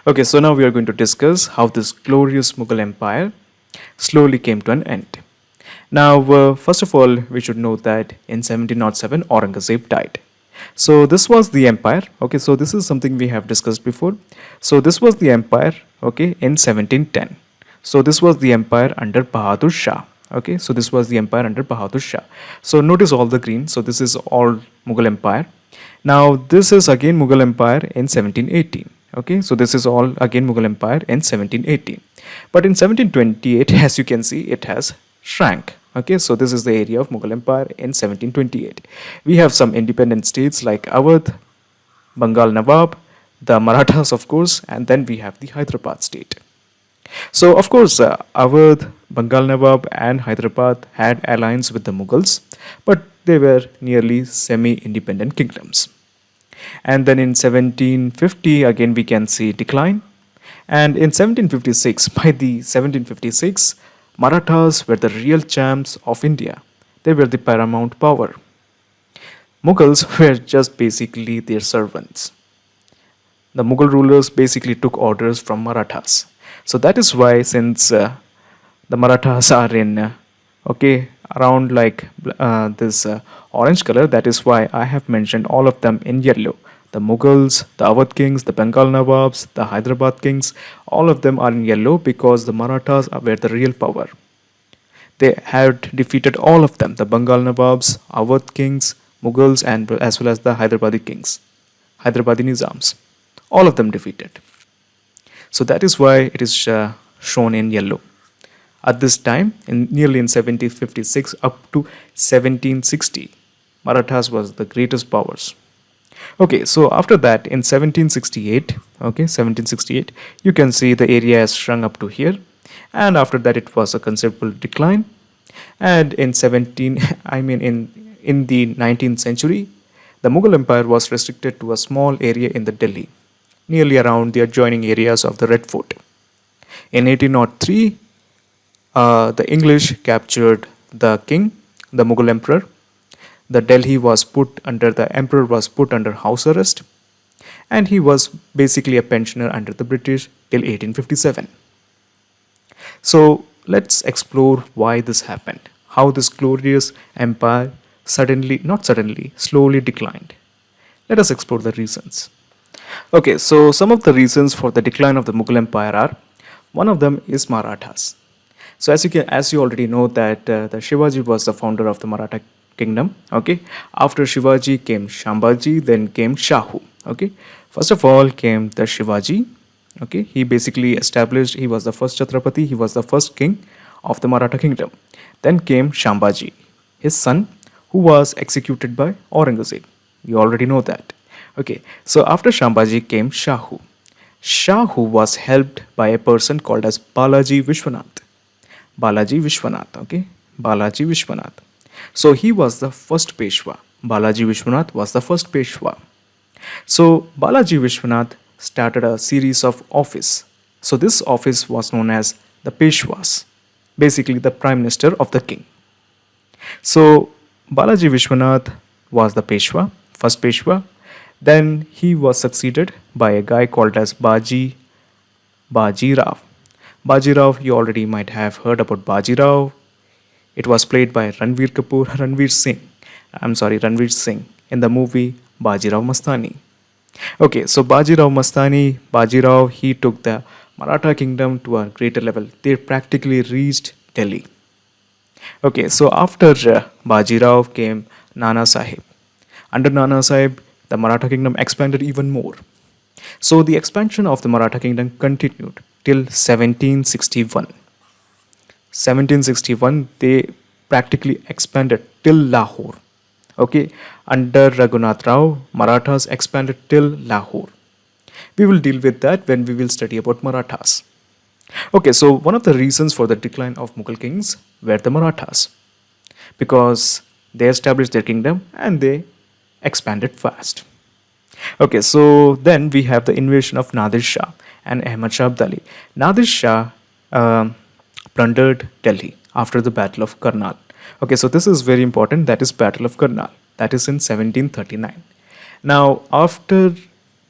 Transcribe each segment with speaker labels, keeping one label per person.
Speaker 1: Okay, so now we are going to discuss how this glorious Mughal Empire slowly came to an end. Now, first of all, we should note that in 1707, Aurangzeb died. So, this was the empire. Okay, so this is something we have discussed before. So, this was the empire, okay, in 1710. So, this was the empire under Bahadur Shah. Okay, so this was the empire under Bahadur Shah. So, notice all the green. So, this is all Mughal Empire. Now, this is again Mughal Empire in 1718. Okay, so this is all again Mughal Empire in 1718. But in 1728, as you can see, it has shrank. Okay, so this is the area of Mughal Empire in 1728. We have some independent states like Awadh, Bengal Nawab, the Marathas, of course, and then we have the Hyderabad state. So, of course, Awadh, Bengal Nawab, and Hyderabad had alliance with the Mughals, but they were nearly semi independent kingdoms. And then in 1750, again, we can see decline. And in 1756, by the 1756, Marathas were the real champs of India. They were the paramount power. Mughals were just basically their servants. The Mughal rulers basically took orders from Marathas. So that is why, since the Marathas are in okay around like this orange color, that is why I have mentioned all of them in yellow. The Mughals, the Awadh kings, the Bengal Nawabs, the Hyderabad kings, all of them are in yellow because the Marathas were the real power. They had defeated all of them, the Bengal Nawabs, Awadh kings, Mughals, and as well as the Hyderabadi kings, Hyderabadi Nizams. All of them defeated. So that is why it is shown in yellow. At this time, nearly in 1756 up to 1760, Marathas was the greatest powers. Okay, so after that, in 1768, okay, 1768, you can see the area has shrunk up to here, and after that, it was a considerable decline. And in 17, I mean, in the 19th century, the Mughal Empire was restricted to a small area in the Delhi, nearly around the adjoining areas of the Red Fort. In 1803, the English captured the king, the Mughal emperor. The emperor was put under house arrest, and he was basically a pensioner under the British till 1857. So let's explore why this happened, how this glorious empire slowly declined. Let us explore the reasons. Okay, so some of the reasons for the decline of the Mughal Empire are, one of them is Marathas. So as you already know that the Shivaji was the founder of the Maratha kingdom. Okay, after Shivaji came Shambhaji, then came Shahu. Okay, first of all came the Shivaji. Okay, he basically established. He was the first Chhatrapati. He was the first king of the Maratha kingdom. Then came Shambhaji, his son, who was executed by Aurangzeb. You already know that. Okay, so after Shambhaji came Shahu. Shahu was helped by a person called as Balaji Vishwanath. Balaji Vishwanath, okay, Balaji Vishwanath. So he was the first Peshwa. Balaji Vishwanath was the first Peshwa. So Balaji Vishwanath started a series of office. So this office was known as the Peshwas, basically the Prime Minister of the King. So Balaji Vishwanath was the Peshwa, first Peshwa. Then he was succeeded by a guy called as Baji Rao. Baji Rao, you already might have heard about Baji Rao. It was played by Ranveer Singh in the movie Baji Rao Mastani. Okay, so Baji Rao, he took the Maratha kingdom to a greater level. They practically reached Delhi. Okay, so after Baji Rao came Nana Sahib. Under Nana Sahib, the Maratha kingdom expanded even more. So the expansion of the Maratha kingdom continued till 1761. 1761, they practically expanded till Lahore. Okay, under Raghunath Rao, Marathas expanded till Lahore. We will deal with that when we will study about Marathas. Okay, so one of the reasons for the decline of Mughal kings were the Marathas, because they established their kingdom and they expanded fast. Okay, so then we have the invasion of Nadir Shah and Ahmad Shah Abdali. Nadir Shah plundered Delhi after the Battle of Karnal. Okay, so this is very important. That is Battle of Karnal. That is in 1739. Now, after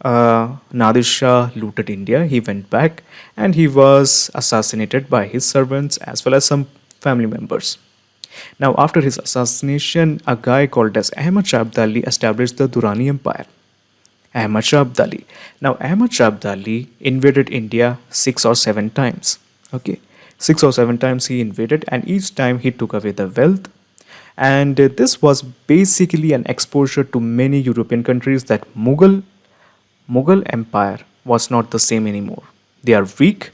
Speaker 1: Nadir Shah looted India. He went back and he was assassinated by his servants as well as some family members. Now, after his assassination, a guy called as Ahmad Shah Abdali established the Durrani Empire. Ahmad Shah Abdali. Now, Ahmad Shah Abdali invaded India 6 or 7 times. Okay, 6 or 7 times he invaded, and each time he took away the wealth. And this was basically an exposure to many European countries that Mughal Empire was not the same anymore. They are weak,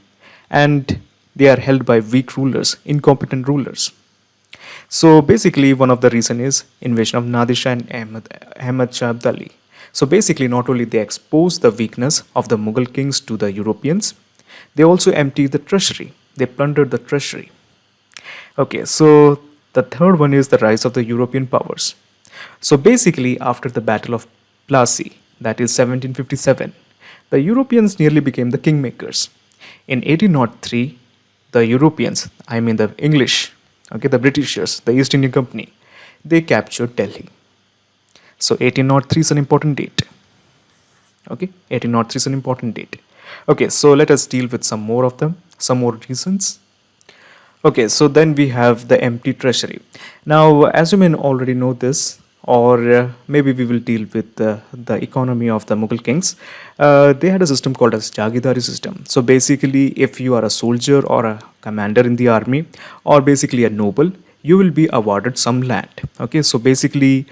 Speaker 1: and they are held by weak rulers, incompetent rulers. So basically, one of the reason is invasion of Nadir Shah and Ahmad Shah Abdali. So basically, not only they exposed the weakness of the Mughal kings to the Europeans, they also emptied the treasury. They plundered the treasury. Okay, so the third one is the rise of the European powers. So basically, after the Battle of Plassey, that is 1757, the Europeans nearly became the kingmakers. In 1803, the Europeans, I mean the English, okay, the Britishers, the East Indian Company, they captured Delhi. So 1803 is an important date. Okay, 1803 is an important date. Okay, so let us deal with some more of them, some more reasons. Okay, so then we have the empty treasury. Now, as you may already know this, or maybe we will deal with the economy of the Mughal kings. They had a system called as Jagidari System. So basically, if you are a soldier or a commander in the army, or basically a noble, you will be awarded some land. Okay, so basically,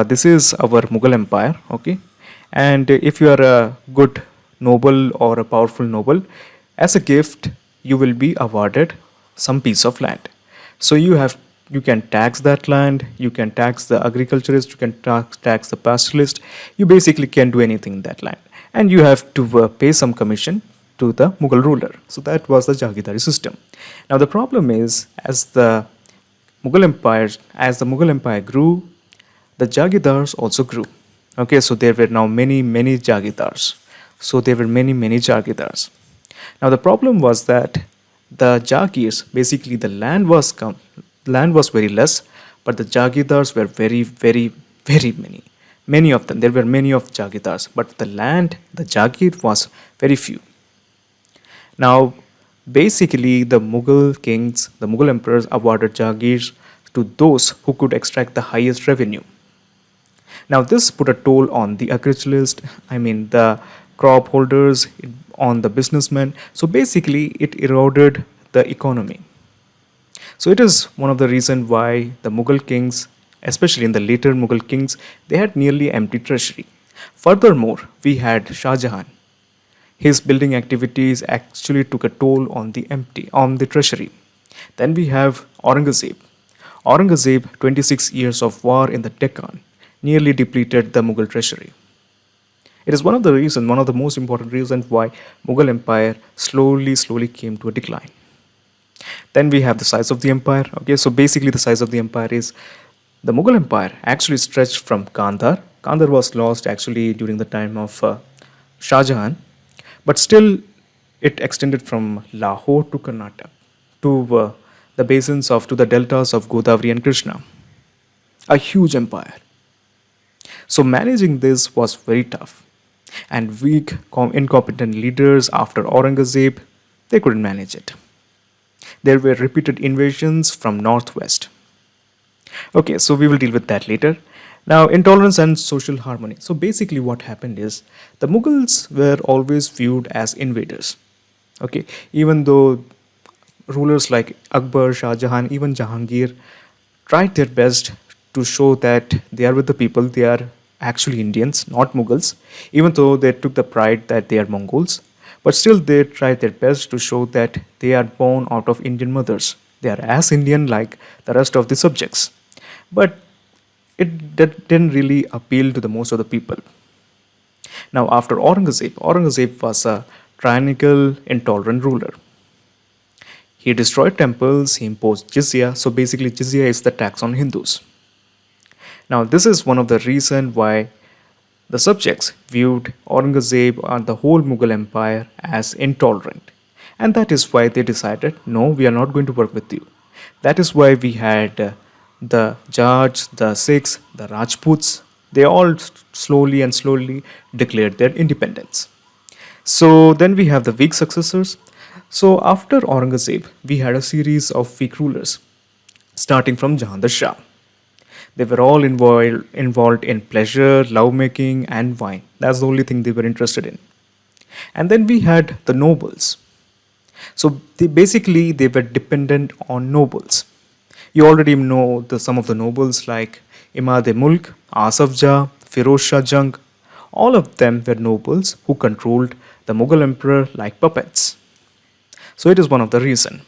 Speaker 1: this is our Mughal Empire. Okay, and if you are a good noble or a powerful noble, as a gift, you will be awarded some piece of land. So you can tax that land, you can tax the agriculturist, you can tax the pastoralist. You basically can do anything in that land, and you have to pay some commission to the Mughal ruler. So that was the Jagidari system. Now the problem is, as the Mughal Empire grew, the Jagidars also grew. Okay, so there were now many Jagidars. So there were many Jagidars. Now the problem was that the Jagirs, basically the land was very less, but the Jagidars were very many. Many of them. There were many of Jagidars, but the land, the Jagir was very few. Now, basically, the Mughal kings, the Mughal emperors awarded Jagirs to those who could extract the highest revenue. Now, this put a toll on the agriculturist, I mean the crop holders, on the businessmen. So basically, it eroded the economy. So it is one of the reasons why the Mughal kings, especially in the later Mughal kings, they had nearly empty treasury. Furthermore, we had Shah Jahan. His building activities actually took a toll on the treasury. Then we have Aurangzeb. Aurangzeb, 26 years of war in the Deccan, nearly depleted the Mughal treasury. It is one of the most important reasons why Mughal Empire slowly came to a decline. Then we have the size of the empire. Okay, so basically the size of the empire is the Mughal Empire actually stretched from Kandahar. Kandahar was lost actually during the time of Shah Jahan, but still it extended from Lahore to Karnataka, to the deltas of Godavari and Krishna. A huge empire. So managing this was very tough, and weak, incompetent leaders after Aurangzeb, they couldn't manage it. There were repeated invasions from northwest. Okay, so we will deal with that later. Now, intolerance and social harmony. So basically what happened is the Mughals were always viewed as invaders. Okay, even though rulers like Akbar, Shah Jahan, even Jahangir tried their best to show that they are with the people, they are actually Indians, not Mughals, even though they took the pride that they are Mongols, but still they tried their best to show that they are born out of Indian mothers. They are as Indian like the rest of the subjects. But that didn't really appeal to the most of the people. Now, after Aurangzeb was a tyrannical, intolerant ruler. He destroyed temples, he imposed jizya. So basically, jizya is the tax on Hindus. Now, this is one of the reasons why the subjects viewed Aurangzeb and the whole Mughal Empire as intolerant. And that is why they decided, no, we are not going to work with you. That is why we had the Jats, the Sikhs, the Rajputs, They all slowly declared their independence. So then we have the weak successors. So after Aurangzeb, we had a series of weak rulers, starting from Jahandar Shah. They were all involved in pleasure, lovemaking, and wine. That's the only thing they were interested in. And then we had the nobles. So they were dependent on nobles. You already know some of the nobles like Imad-e-Mulk, Asaf Jah, Firoz Shah Jung. All of them were nobles who controlled the Mughal emperor like puppets. So it is one of the reason.